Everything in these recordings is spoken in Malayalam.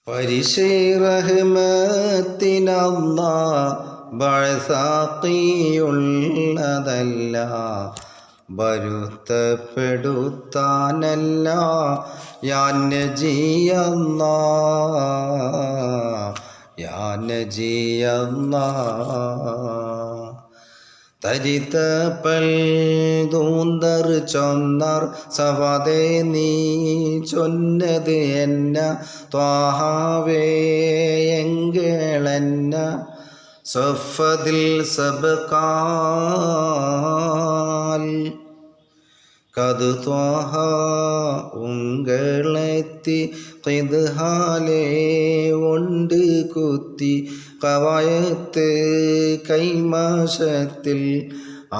പരിശൈ റഹ്മത്തിനല്ലാ ബഅസാഖിയുള്ളതല്ല, ബരുത്തപ്പെടുത്താനല്ല യാ നജിയല്ലാ, യാ നജിയല്ലാ. തരിതപ്പൽ ദൂന്തർ ചൊന്നർ സവദേ നീ ചൊന്നത് എന്ന ത്വാഹാവേ എങ്കളെന്ന സഫദിൽ സബകാൽ കത് ത്വാഹ ഉങ്ങളെത്തി ഖിദ്ഹാലേ ഉണ്ട് കുത്തി കവായത്ത് കൈമാശത്തിൽ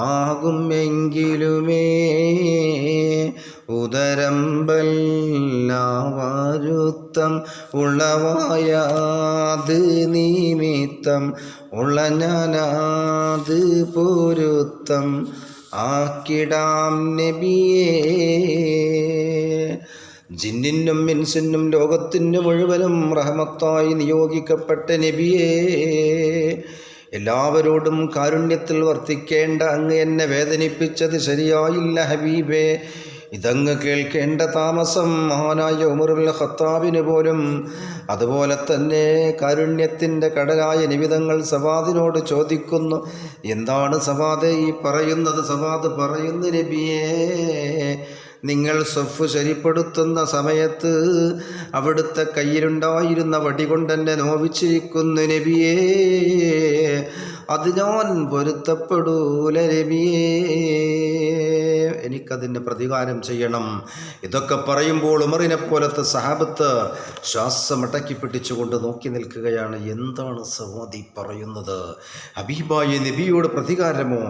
ആകും എങ്കിലുമേ ഉദരമ്പല്ലാവരുത്തം ഉളവായത് നിമിത്തം ഉളഞ്ഞാനത് പൊരുത്തം ആക്കിടാം നബിയേ. ജിന്നിനും ഇൻസിനും ലോകത്തിനു മുഴുവനും റഹ്മത്തായി നിയോഗിക്കപ്പെട്ട നബിയേ, എല്ലാവരോടും കാരുണ്യത്തിൽ വർത്തിക്കേണ്ട അങ്ങ് എന്നെ വേദനിപ്പിച്ചത് ശരിയായില്ല ഹബീബേ. ഇതങ്ങ് കേൾക്കേണ്ട താമസം മഹാനായ ഉമറുൽ ഖത്താബിന് പോലും. അതുപോലെ തന്നെ കാരുണ്യത്തിൻ്റെ കടലായ നിബിതങ്ങൾ സവാദിനോട് ചോദിക്കുന്നു, എന്താണ് സവാദ് ഈ പറയുന്നത്? സവാദ് പറയുന്നു, നബിയേ, നിങ്ങൾ സഫ് ശരിപ്പെടുത്തുന്ന സമയത്ത് അവിടുത്തെ കയ്യിലുണ്ടായിരുന്ന വടി കൊണ്ടെന്നെ നോവിച്ചിരിക്കുന്നു നബിയേ, അത് ഞാൻ പൊരുത്തപ്പെടൂല നബിയേ, എനിക്കതിന് പ്രതികാരം ചെയ്യണം. ഇതൊക്കെ പറയുമ്പോൾ ഉമറിനെ പോലത്തെ സഹാബത്ത് ശ്വാസമടക്കി പിടിച്ചുകൊണ്ട് നോക്കി നിൽക്കുകയാണ്. എന്താണ് സവാദി പറയുന്നത്? ഹബീബായ നബിയോട് പ്രതികാരമോ?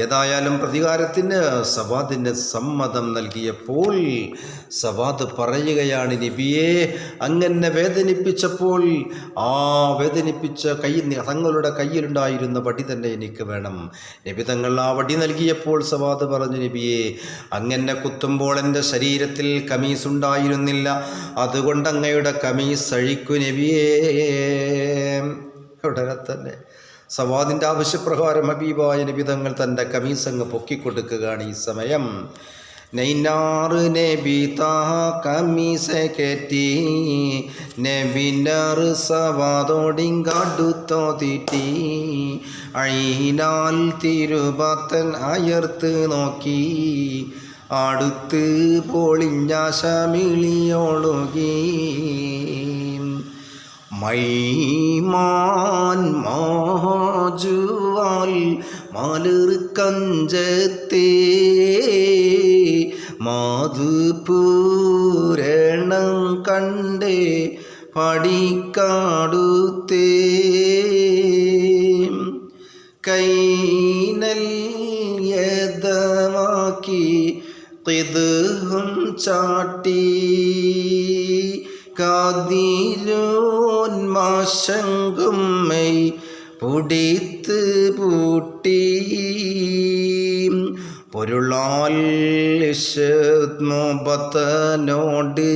ഏതായാലും പ്രതികാരത്തിന് സവാദിന് സമ്മതം നൽകിയപ്പോൾ സവാദ് പറയുകയാണ്, നബിയെ, അങ്ങനെ വേദനിപ്പിച്ചപ്പോൾ ആ വേദനിപ്പിച്ച തങ്ങളുടെ കയ്യിലുണ്ടായിരുന്ന വടി തന്നെ എനിക്ക് വേണം. നബി തങ്ങൾ ആ വടി നൽകിയപ്പോൾ സവാദ് പറഞ്ഞു, നബിയെ, അങ്ങനെ കുത്തുമ്പോൾ എൻ്റെ ശരീരത്തിൽ കമീസ് ഉണ്ടായിരുന്നില്ല, അതുകൊണ്ട് അങ്ങയുടെ കമീസ് അഴിക്കു നബിയേ. ഉടനെ തന്നെ സവാദിൻ്റെ ആവശ്യപ്രകാരം ഹബീബായ നബി തങ്ങൾ തൻ്റെ കമീസ് അങ്ങ് പൊക്കിക്കൊടുക്കുകയാണ്. ഈ സമയം നൈനാറ് നബി താഹ കമീസെ കെറ്റി നബിനാറ് സവാദോടിങ്കാടുത്തോ തീറ്റി അഴിനാൽ തിരുപത്തൻ അയർത്ത് നോക്കി അടുത്ത് പൊളിഞ്ഞാശമിളിയൊഴുകി മൈമാൻ മാജുവാൽ മാലിർ കഞ്ചത്തേ മാധുപൂരണം കണ്ടേ പടിക്കാടുത്തേ കൈനൽ യദമാക്കി ഖിദ്ഹും ചാട്ടി കാതിരോൻ മാശങ്കുമ്മൈ പുടിത്ത് പൂട്ടി പൊരുളാൽ മുബത്തനോട്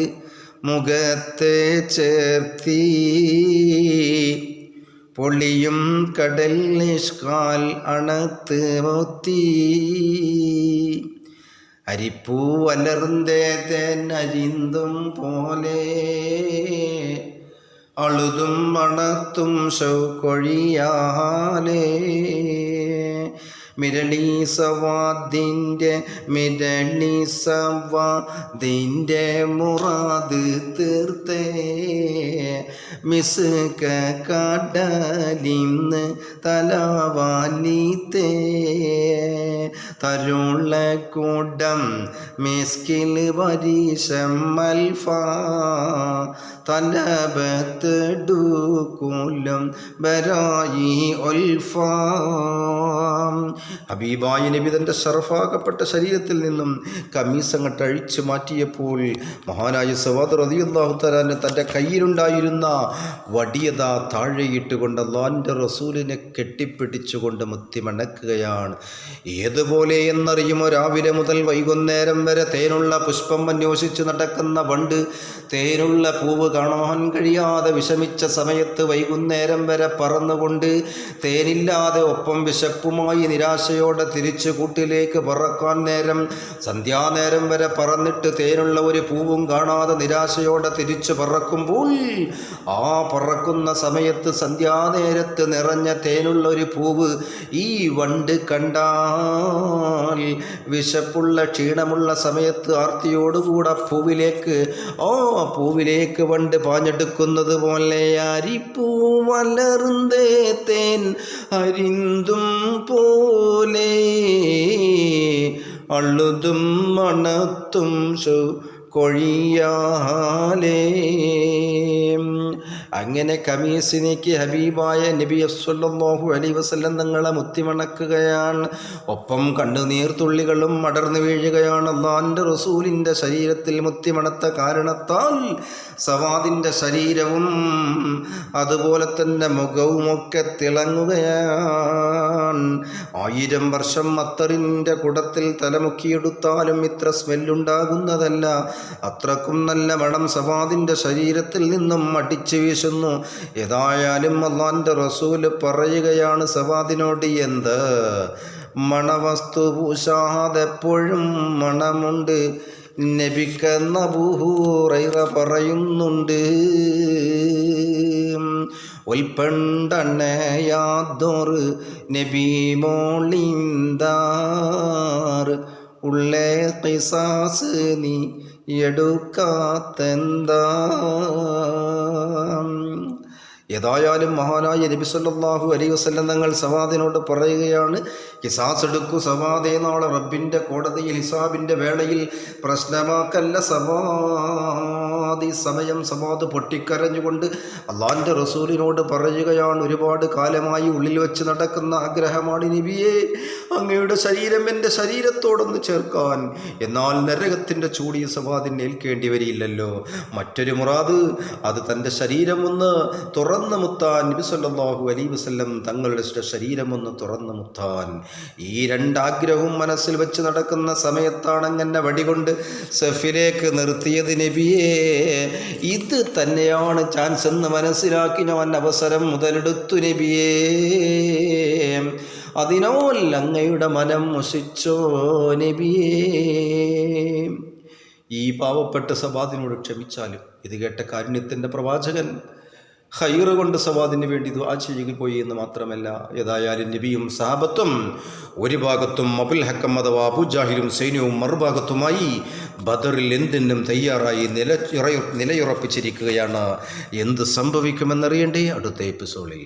മുഖത്തെ ചേർത്തി പൊളിയും കടൽ നിഷ്കാൽ അണത്ത് മൊത്തി അരിപ്പൂ വലർന്നേതൻ അരിന്തും പോലെ അളുതും മണത്തും ശൗക്കൊഴിയാലേ മിരളി സവാദിൻ്റെ മിരളി സവാദിൻ്റെ മുറാദ് തീർത്തേ മിസ് കടലിന്ന് തലവാലിത്തേ തരുള്ള കൂടം മിസ്കിൽ വരീശം മൽഫ തലബത്തെടുക്കൂലം ബരായി ഒൽഫ. ഹബീബായ നബി തൻ്റെ ഷറഫാകപ്പെട്ട ശരീരത്തിൽ നിന്നും കമീസ് അങ്ങോട്ട് അഴിച്ചു മാറ്റിയപ്പോൾ മഹാനായ സവാദ് റളിയല്ലാഹു തആല തൻ്റെ കയ്യിലുണ്ടായിരുന്ന വടിയത താഴെയിട്ടുകൊണ്ട് അല്ലാഹുവിൻ്റെ റസൂലിനെ കെട്ടിപ്പിടിച്ചുകൊണ്ട് മുത്തിമണക്കുകയാണ്. ഏതുപോലെ പോലെ എന്നറിയുമോ? രാവിലെ മുതൽ വൈകുന്നേരം വരെ തേനുള്ള പുഷ്പം അന്വേഷിച്ച് നടക്കുന്ന വണ്ട് തേനുള്ള പൂവ് കാണാൻ കഴിയാതെ വിഷമിച്ച സമയത്ത് വൈകുന്നേരം വരെ പറന്നുകൊണ്ട് തേനില്ലാതെ ഒപ്പം വിശപ്പുമായി നിരാശയോടെ തിരിച്ചു കൂട്ടിലേക്ക് പറക്കാൻ നേരം സന്ധ്യാനേരം വരെ പറന്നിട്ട് തേനുള്ള ഒരു പൂവും കാണാതെ നിരാശയോടെ തിരിച്ചു പറക്കുമ്പോൾ ആ പറക്കുന്ന സമയത്ത് സന്ധ്യാനേരത്ത് നിറഞ്ഞ തേനുള്ള ഒരു പൂവ് ഈ വണ്ട് കണ്ടാൽ വിശപ്പുള്ള ക്ഷീണമുള്ള സമയത്ത് ആർത്തിയോടുകൂടെ പൂവിലേക്ക് വണ്ട് പാഞ്ഞെടുക്കുന്നത് പോലെ അരിപ്പൂ വളർന്നേ തേൻ അരിന്തും പോലെ അള്ളുതും മണത്തും കൊഴിയാലേ. അങ്ങനെ കമീസിനേക്ക് ഹബീബായ നബി സല്ലല്ലാഹു അലൈഹി വസല്ലം തങ്ങളെ മുത്തിമണക്കുകയാണ്. ഒപ്പം കണ്ണുനീർത്തുള്ളികളും അടർന്നു വീഴുകയാണ്. അല്ലാഹുവിൻ്റെ റസൂലിൻ്റെ ശരീരത്തിൽ മുത്തിമണത്ത കാരണത്താൽ സവാദിൻ്റെ ശരീരവും അതുപോലെ തന്നെ മുഖവുമൊക്കെ തിളങ്ങുകയാണ്. 1000 വർഷം അത്തറിൻ്റെ കുടത്തിൽ തലമുക്കിയെടുത്താലും ഇത്ര സ്മെല്ലുണ്ടാകുന്നതല്ല. അത്രക്കും നല്ല മണം സവാദിൻ്റെ ശരീരത്തിൽ നിന്നും അടിച്ചു വീശുന്നു. ഏതായാലും അല്ലാഹുവിൻ്റെ റസൂല് പറയുകയാണ് സവാദിനോട്, എന്ത് മണവസ്തു പൂശാതെപ്പോഴും മണമുണ്ട്. നബിക്കെന്ന അബൂ ഹുറൈറ പറയുന്നുണ്ട്, ഉൽപ്പണ്ടണയാദോറ് നബി മോളിന്താർ ഉള്ളേ ഖിസാസ് നീ എടുക്കാത്തെന്താ. ഏതായാലും മഹാനായ നബി സല്ലല്ലാഹു അലൈഹി വസല്ലം തങ്ങൾ സവാദിനോട് പറയുകയാണ്, ഹിസാസ് എടുക്കൂ സവാദേ, നാളെ റബ്ബിൻ്റെ കോടതിയിൽ ഹിസാബിൻ്റെ വേളയിൽ പ്രശ്നമാക്കല്ല സവാദ്. ഈ സമയം സവാദ് പൊട്ടിക്കരഞ്ഞുകൊണ്ട് അല്ലാഹുവിൻ്റെ റസൂലിനോട് പറയുകയാണ്, ഒരുപാട് കാലമായി ഉള്ളിൽ വെച്ച് നടക്കുന്ന ആഗ്രഹമാണ് നബിയേ, അങ്ങയുടെ ശരീരം എൻ്റെ ശരീരത്തോടൊന്ന് ചേർക്കാൻ. എന്നാൽ നരകത്തിൻ്റെ ചൂടി സവാദിന് ഏൽക്കേണ്ടി വരില്ലല്ലോ. മറ്റൊരു മുറാദ്, അത് തൻ്റെ ശരീരം ഒന്ന് തുറന്ന് മുത്താൻ, നബി സല്ലല്ലാഹു അലൈഹി വസല്ലം തങ്ങളുടെ ശരീരം ഒന്ന് തുറന്ന് മുത്താൻ. ഈ രണ്ടാഗ്രഹവും മനസ്സിൽ വെച്ച് നടക്കുന്ന സമയത്താണ് അങ്ങനെ വടികൊണ്ട് സഫിലേക്ക് നിർത്തിയത്. നബിയേ, ഇത് തന്നെയാണ് ചാൻസ് എന്ന് മനസ്സിലാക്കി ഞാൻ അവസരം മുതലെടുത്തു നബിയേ. അതിനാൽ അങ്ങയുടെ മനം മുഷിച്ചോ നബിയേ. ഈ പാവപ്പെട്ട സവാദിനോട് ക്ഷമിച്ചാലും. ഇത് കേട്ട കാരുണ്യത്തിൻ്റെ പ്രവാചകൻ ഖൈറ് കൊണ്ട് സവാദിന് വേണ്ടി ദുആ ചെയ്യുക പോയി എന്ന് മാത്രമല്ല, ഏതായാലും നബിയും സഹാബത്തും ഒരു ഭാഗത്തും അബുൽ ഹക്കം അഥവാ അബൂജാഹിലും സൈന്യവും മറുഭാഗത്തുമായി ബദറിൽ എന്തിനും തയ്യാറായി നിലയുറപ്പിച്ചിരിക്കുകയാണ്. എന്ത് സംഭവിക്കുമെന്നറിയണ്ടേ അടുത്ത എപ്പിസോഡിൽ.